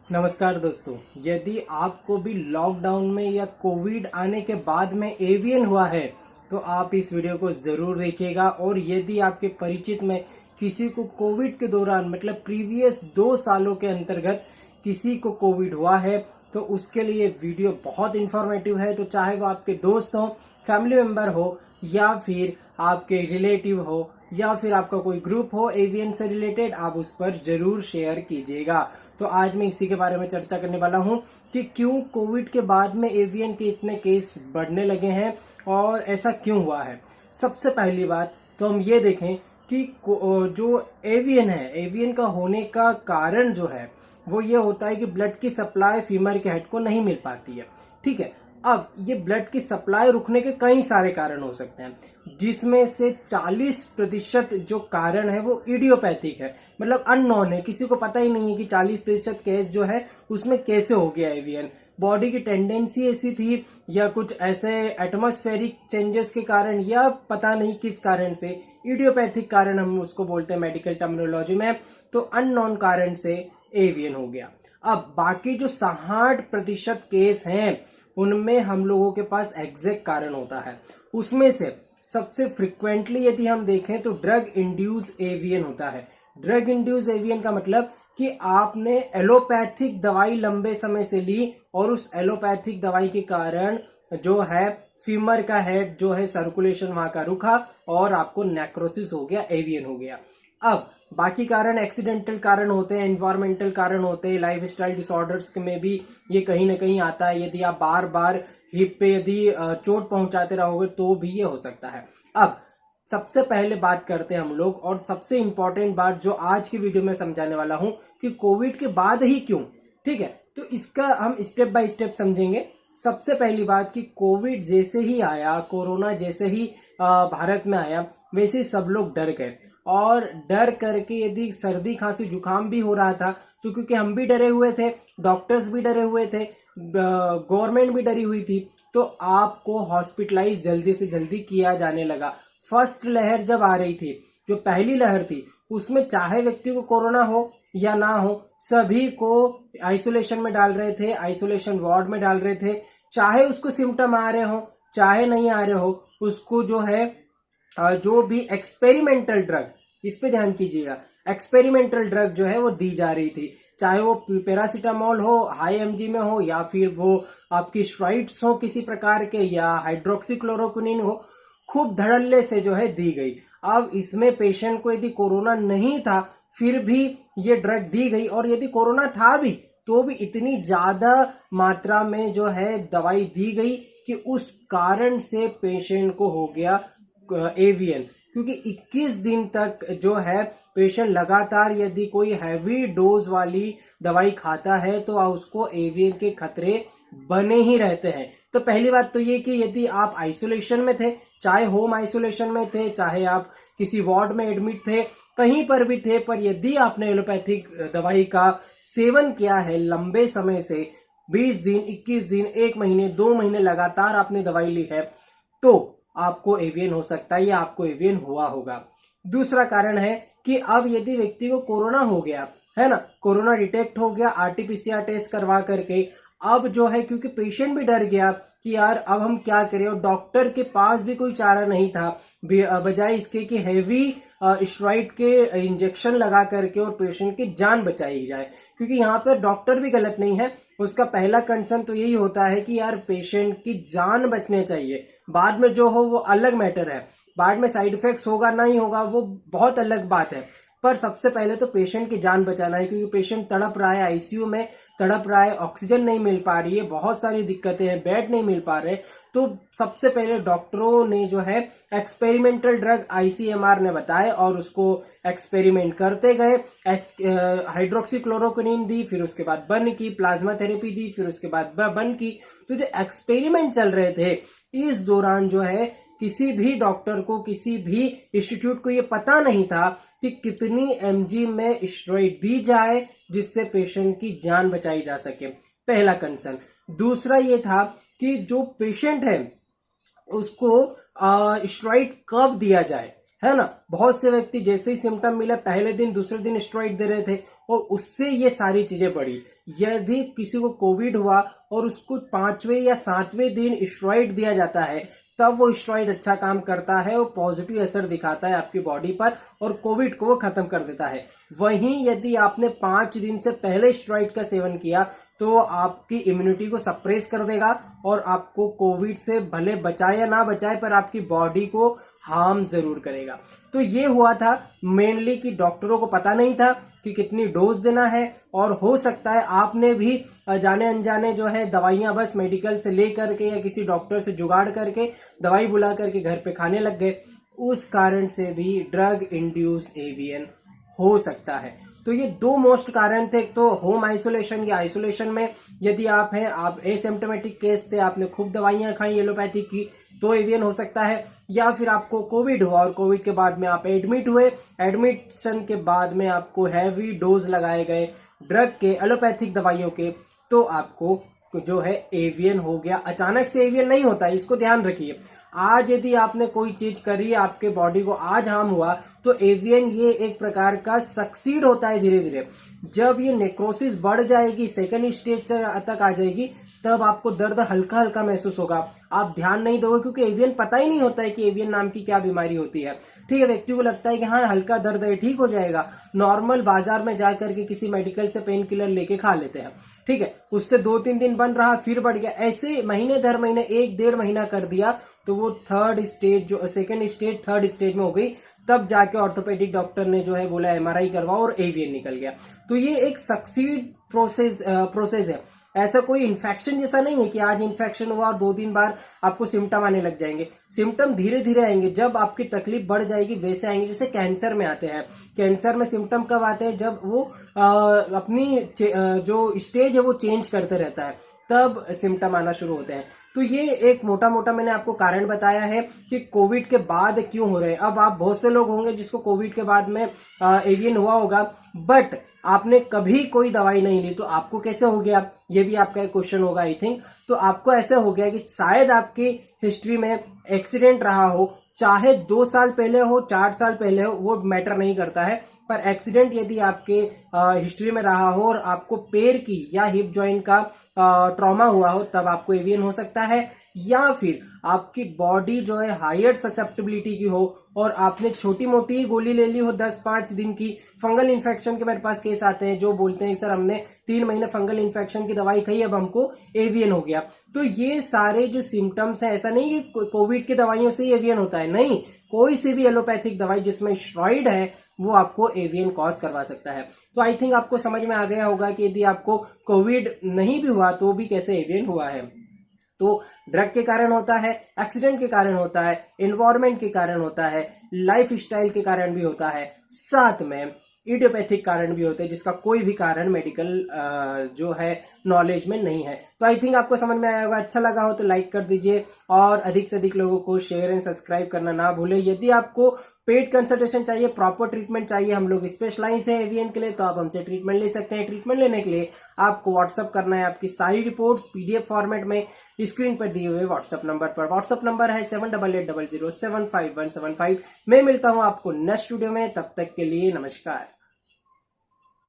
नमस्कार दोस्तों, यदि आपको भी लॉकडाउन में या कोविड आने के बाद में एवियन हुआ है तो आप इस वीडियो को ज़रूर देखिएगा। और यदि आपके परिचित में किसी को कोविड के दौरान मतलब प्रीवियस 2 सालों के अंतर्गत किसी को कोविड हुआ है तो उसके लिए वीडियो बहुत इन्फॉर्मेटिव है। तो चाहे वो आपके दोस्त हो, फैमिली मेम्बर हो या फिर आपके रिलेटिव हो या फिर आपका कोई ग्रुप हो एवियन से रिलेटेड, आप उस पर ज़रूर शेयर कीजिएगा। तो आज मैं इसी के बारे में चर्चा करने वाला हूं कि क्यों कोविड के बाद में एवियन के इतने केस बढ़ने लगे हैं और ऐसा क्यों हुआ है। सबसे पहली बात तो हम ये देखें कि जो एवियन है, एवियन का होने का कारण जो है वो ये होता है कि ब्लड की सप्लाई फीमेल के हेड को नहीं मिल पाती है। ठीक है, अब ये ब्लड की सप्लाई रुकने के कई सारे कारण हो सकते हैं, जिसमें से 40% जो कारण है वो इडियोपैथिक है, मतलब अननोन है, किसी को पता ही नहीं है कि 40% केस जो है उसमें कैसे हो गया एवियन। बॉडी की टेंडेंसी ऐसी थी या कुछ ऐसे एटमॉस्फेरिक चेंजेस के कारण या पता नहीं किस कारण से, इडियोपैथिक कारण हम उसको बोलते हैं मेडिकल टर्मिनोलॉजी में, तो अननोन कारण से एवियन हो गया। अब बाकी जो 60% केस हैं उनमें हम लोगों के पास एग्जैक्ट कारण होता है। उसमें से सबसे फ्रिक्वेंटली यदि हम देखें तो ड्रग इंड्यूस एवियन होता है। ड्रग इंड्यूस एवियन का मतलब कि आपने एलोपैथिक दवाई लंबे समय से ली और उस एलोपैथिक दवाई के कारण जो है फीमर का हेड जो है सर्कुलेशन वहां का रुका और आपको नेक्रोसिस हो गया, एवियन हो गया। अब बाकी कारण एक्सीडेंटल कारण होते हैं, एनवायरमेंटल कारण होते हैं, लाइफ स्टाइल डिसऑर्डर्स में भी ये कहीं ना कहीं आता है। यदि आप बार बार हिप पे यदि चोट पहुंचाते रहोगे तो भी ये हो सकता है। अब सबसे पहले बात करते हैं हम लोग, और सबसे इंपॉर्टेंट बात जो आज की वीडियो में समझाने वाला हूं कि कोविड के बाद ही क्यों। ठीक है, तो इसका हम स्टेप बाय स्टेप समझेंगे। सबसे पहली बात कि कोविड जैसे ही आया, कोरोना जैसे ही भारत में आया, वैसे ही सब लोग डर गए। और डर करके यदि सर्दी खांसी जुकाम भी हो रहा था तो क्योंकि हम भी डरे हुए थे, डॉक्टर्स भी डरे हुए थे, गवर्नमेंट भी डरी हुई थी, तो आपको हॉस्पिटलाइज जल्दी से जल्दी किया जाने लगा। फर्स्ट लहर जब आ रही थी, जो पहली लहर थी, उसमें चाहे व्यक्ति को कोरोना हो या ना हो, सभी को आइसोलेशन में डाल रहे थे, आइसोलेशन वार्ड में डाल रहे थे। चाहे उसको सिम्टम आ रहे हो चाहे नहीं आ रहे हो, उसको जो है जो भी एक्सपेरिमेंटल ड्रग, इस पे ध्यान कीजिएगा, एक्सपेरिमेंटल ड्रग जो है वो दी जा रही थी। चाहे वो पैरासीटामोल हो हाई एमजी में हो या फिर वो आपकी स्टेरॉइड्स हो किसी प्रकार के या हाइड्रोक्सीक्लोरोक्विनिन हो, खूब धड़ल्ले से जो है दी गई। अब इसमें पेशेंट को यदि कोरोना नहीं था फिर भी ये ड्रग दी गई, और यदि कोरोना था भी तो भी इतनी ज्यादा मात्रा में जो है दवाई दी गई कि उस कारण से पेशेंट को हो गया एवियन। क्योंकि 21 दिन तक जो है पेशेंट लगातार यदि कोई हैवी डोज वाली दवाई खाता है तो उसको एवियन के खतरे बने ही रहते हैं। तो पहली बात तो ये कि यदि आप आइसोलेशन में थे, चाहे होम आइसोलेशन में थे, चाहे आप किसी वार्ड में एडमिट थे, कहीं पर भी थे, पर यदि आपने एलोपैथिक दवाई का सेवन किया है लंबे समय से, 20 दिन, 21 दिन, 1 महीने, 2 महीने लगातार आपने दवाई ली है, तो आपको एवियन हो सकता है या आपको एवियन हुआ होगा। दूसरा कारण है कि अब यदि व्यक्ति को कोरोना हो गया है ना, कोरोना डिटेक्ट हो गया आरटीपीसीआर टेस्ट करवा करके, अब जो है क्योंकि पेशेंट भी डर गया कि यार अब हम क्या करें, और डॉक्टर के पास भी कोई चारा नहीं था बजाय इसके कि हैवी स्टेरॉइड के इंजेक्शन लगा करके और पेशेंट की जान बचाई जाए। क्योंकि यहाँ पर डॉक्टर भी गलत नहीं है, उसका पहला कंसर्न तो यही होता है कि यार पेशेंट की जान बचने चाहिए। बाद में जो हो वो अलग मैटर है, बाद में साइड इफेक्ट्स होगा नहीं होगा वो बहुत अलग बात है, पर सबसे पहले तो पेशेंट की जान बचाना है। क्योंकि पेशेंट तड़प रहा है, आईसीयू में तड़प रहा है, ऑक्सीजन नहीं मिल पा रही है, बहुत सारी दिक्कतें हैं, बेड नहीं मिल पा रहे, तो सबसे पहले डॉक्टरों ने जो है एक्सपेरिमेंटल ड्रग आईसीएमआर ने बताए और उसको एक्सपेरिमेंट करते गए। हाइड्रोक्सीक्लोरोक्विनिन दी, फिर उसके बाद बंद की, प्लाज्मा थेरेपी दी, फिर उसके बाद बंद की। तो जो एक्सपेरिमेंट चल रहे थे इस दौरान जो है किसी भी डॉक्टर को, किसी भी इंस्टीट्यूट को ये पता नहीं था कि कितनी एमजी में स्टेरॉइड दी जाए जिससे पेशेंट की जान बचाई जा सके, पहला कंसर्न। दूसरा ये था कि जो पेशेंट है उसको स्टेरॉइड कब दिया जाए, है ना। बहुत से व्यक्ति जैसे ही सिम्टम मिले पहले दिन दूसरे दिन स्टेरॉइड दे रहे थे, और उससे ये सारी चीजें बढ़ी। यदि किसी को कोविड हुआ और उसको 5वें या 7वें दिन स्टेरॉइड दिया जाता है, तब वो स्टेरॉइड अच्छा काम करता है और पॉजिटिव असर दिखाता है आपकी बॉडी पर और कोविड को वो खत्म कर देता है। वहीं यदि आपने 5 दिन से पहले स्टेरॉइड का सेवन किया तो आपकी इम्यूनिटी को सप्रेस कर देगा और आपको कोविड से भले बचाए या ना बचाए पर आपकी बॉडी को हार्म जरूर करेगा। तो ये हुआ था मेनली कि डॉक्टरों को पता नहीं था कि कितनी डोज देना है, और हो सकता है आपने भी जाने अनजाने जो है दवाइयां बस मेडिकल से ले करके या किसी डॉक्टर से जुगाड़ करके दवाई बुला करके घर पे खाने लग गए। उस कारण से भी ड्रग इंड्यूस एवीएन हो सकता है। तो ये 2 मोस्ट कारण थे। तो होम आइसोलेशन या आइसोलेशन में यदि आप हैं, आप एसिम्प्टोमेटिक केस थे, आपने खूब दवाइयां खाई एलोपैथिक की, तो एवीएन हो सकता है। या फिर आपको कोविड हुआ और कोविड के बाद में आप एडमिट हुए, एडमिशन के बाद में आपको हैवी डोज लगाए गए ड्रग के, एलोपैथिक दवाइयों के, तो आपको जो है एवीएन हो गया। अचानक से एवीएन नहीं होता है, इसको ध्यान रखिए। आज यदि आपने कोई चीज करी, आपके बॉडी को आज हार्म हुआ, तो एवीएन ये एक प्रकार का सक्सीड होता है धीरे धीरे। जब ये नेक्रोसिस बढ़ जाएगी, सेकेंड स्टेज तक आ जाएगी, तब आपको दर्द हल्का हल्का महसूस होगा। आप ध्यान नहीं दोगे क्योंकि एवीएन पता ही नहीं होता है कि एवीएन नाम की क्या बीमारी होती है। ठीक है, व्यक्ति को लगता है कि हाँ हल्का दर्द है, ठीक हो जाएगा, नॉर्मल बाजार में जाकर के किसी मेडिकल से पेन किलर लेके खा लेते हैं। ठीक है, उससे 2-3 दिन बन रहा, फिर बढ़ गया, ऐसे महीने दर महीने 1-1.5 महीना कर दिया, तो वो थर्ड स्टेज, जो सेकेंड स्टेज थर्ड स्टेज में हो गई। तब जाके ऑर्थोपेडिक डॉक्टर ने जो है बोला एमआरआई करवाओ और एवीएन निकल गया। तो ये एक सक्सीड प्रोसेस है। ऐसा कोई इन्फेक्शन जैसा नहीं है कि आज इन्फेक्शन हुआ और 2 दिन बाद आपको सिम्टम आने लग जाएंगे। सिम्टम धीरे धीरे आएंगे, जब आपकी तकलीफ बढ़ जाएगी वैसे आएंगे। जैसे कैंसर में आते हैं, कैंसर में सिम्टम कब आते हैं? जब वो अपनी जो स्टेज है वो चेंज करते रहता है, तब सिम्टम आना शुरू होते हैं। तो ये एक मोटा मोटा मैंने आपको कारण बताया है कि कोविड के बाद क्यों हो रहे हैं। अब आप बहुत से लोग होंगे जिसको कोविड के बाद में एवीएन हुआ होगा, बट आपने कभी कोई दवाई नहीं ली, तो आपको कैसे हो गया, ये भी आपका एक क्वेश्चन होगा आई थिंक। तो आपको ऐसे हो गया कि शायद आपकी हिस्ट्री में एक्सीडेंट रहा हो, चाहे 2 साल पहले हो, 4 साल पहले हो, वो मैटर नहीं करता है। पर एक्सीडेंट यदि आपके हिस्ट्री में रहा हो और आपको पैर की या हिप जॉइंट का ट्रॉमा हुआ हो, तब आपको एवीएन हो सकता है। या फिर आपकी बॉडी जो है हायर ससेप्टिबिलिटी की हो और आपने छोटी मोटी गोली ले ली हो 10-5 दिन की। फंगल इन्फेक्शन के मेरे पास केस आते हैं जो बोलते हैं सर हमने 3 महीने फंगल इन्फेक्शन की दवाई खाई, अब हमको एवीएन हो गया। तो ये सारे जो सिम्टम्स हैं, ऐसा नहीं कि कोविड की दवाइयों से ही एवीएन होता है, नहीं, कोई सी भी एलोपैथिक दवाई जिसमें स्टेरॉइड है वो आपको एवीएन कॉज करवा सकता है। तो आई थिंक आपको समझ में आ गया होगा कि यदि आपको कोविड नहीं भी हुआ तो भी कैसे एवीएन हुआ है। तो ड्रग के कारण होता है, एक्सीडेंट के कारण होता है, एनवायरमेंट के कारण होता है, लाइफ स्टाइल के कारण भी होता है, साथ में इडियोपैथिक कारण भी होते हैं जिसका कोई भी कारण मेडिकल जो है नॉलेज में नहीं है। तो आई थिंक आपको समझ में आया होगा। अच्छा लगा हो तो लाइक कर दीजिए और अधिक से अधिक लोगों को शेयर एंड सब्सक्राइब करना ना भूले। यदि आपको पेड कंसल्टेशन चाहिए, प्रॉपर ट्रीटमेंट चाहिए, हम लोग स्पेशलाइज है एवीएन के लिए, तो आप हमसे ट्रीटमेंट ले सकते हैं। ट्रीटमेंट लेने के लिए आपको व्हाट्सअप करना है आपकी सारी रिपोर्ट्स पीडीएफ फॉर्मेट में स्क्रीन पर दिए हुए व्हाट्सअप नंबर पर। व्हाट्सअप नंबर है 7880075175। मैं मिलता हूं आपको नेक्स्ट वीडियो में, तब तक के लिए नमस्कार।